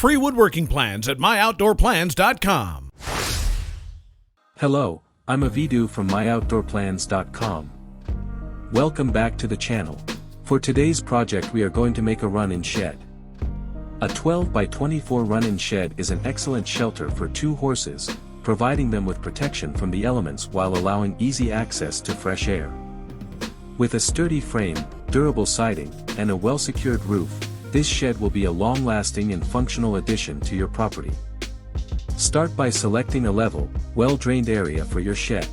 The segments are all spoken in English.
Free woodworking plans at myoutdoorplans.com. Hello, I'm Avidu from myoutdoorplans.com. Welcome back to the channel. For today's project we are going to make a run-in shed. A 12 by 24 run-in shed is an excellent shelter for 2 horses, providing them with protection from the elements while allowing easy access to fresh air. With a sturdy frame, durable siding, and a well-secured roof, this shed will be a long-lasting and functional addition to your property. Start by selecting a level, well-drained area for your shed.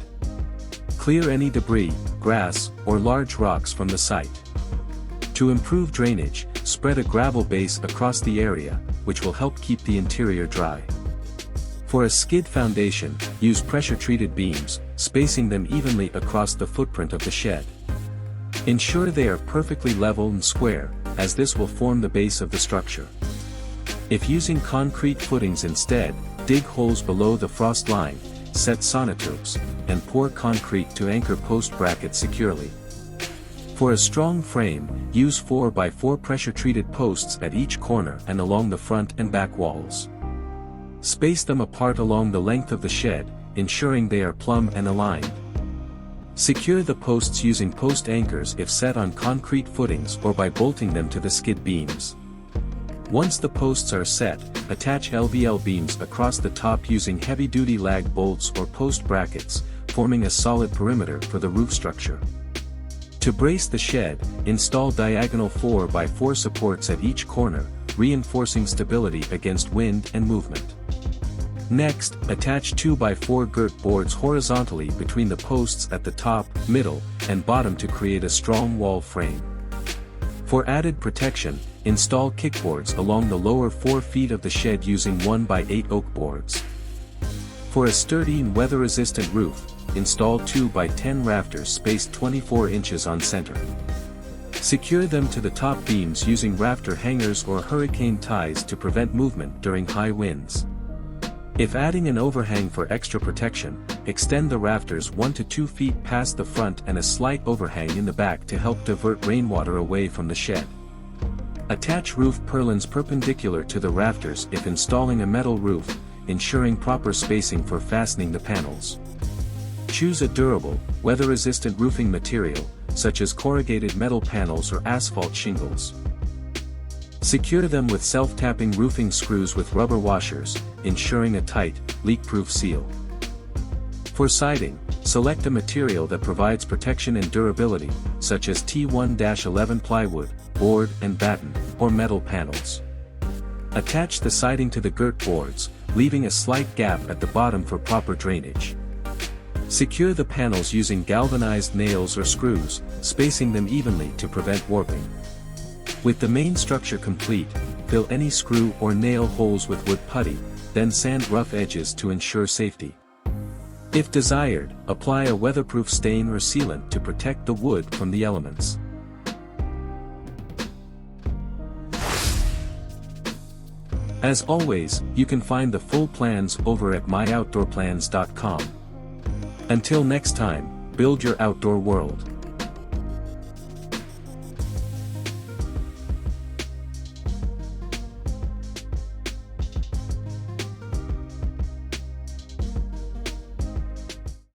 Clear any debris, grass, or large rocks from the site. To improve drainage, spread a gravel base across the area, which will help keep the interior dry. For a skid foundation, use pressure-treated beams, spacing them evenly across the footprint of the shed. Ensure they are perfectly level and square, as this will form the base of the structure. If using concrete footings instead, dig holes below the frost line, set sonotubes, and pour concrete to anchor post brackets securely. For a strong frame, use 4 by 4 pressure-treated posts at each corner and along the front and back walls. Space them apart along the length of the shed, ensuring they are plumb and aligned. Secure the posts using post anchors if set on concrete footings or by bolting them to the skid beams. Once the posts are set, attach LVL beams across the top using heavy-duty lag bolts or post brackets, forming a solid perimeter for the roof structure. To brace the shed, install diagonal 4 by 4 supports at each corner, reinforcing stability against wind and movement. Next, attach 2 by 4 girt boards horizontally between the posts at the top, middle, and bottom to create a strong wall frame. For added protection, install kickboards along the lower 4 feet of the shed using 1 by 8 oak boards. For a sturdy and weather-resistant roof, install 2 by 10 rafters spaced 24 inches on center. Secure them to the top beams using rafter hangers or hurricane ties to prevent movement during high winds. If adding an overhang for extra protection, extend the rafters 1 to 2 feet past the front and a slight overhang in the back to help divert rainwater away from the shed. Attach roof purlins perpendicular to the rafters if installing a metal roof, ensuring proper spacing for fastening the panels. Choose a durable, weather-resistant roofing material, such as corrugated metal panels or asphalt shingles. Secure them with self-tapping roofing screws with rubber washers, ensuring a tight, leak-proof seal. For siding, select a material that provides protection and durability, such as T1-11 plywood, board and batten, or metal panels. Attach the siding to the girt boards, leaving a slight gap at the bottom for proper drainage. Secure the panels using galvanized nails or screws, spacing them evenly to prevent warping. With the main structure complete, fill any screw or nail holes with wood putty, then sand rough edges to ensure safety. If desired, apply a weatherproof stain or sealant to protect the wood from the elements. As always, you can find the full plans over at myoutdoorplans.com. Until next time, build your outdoor world.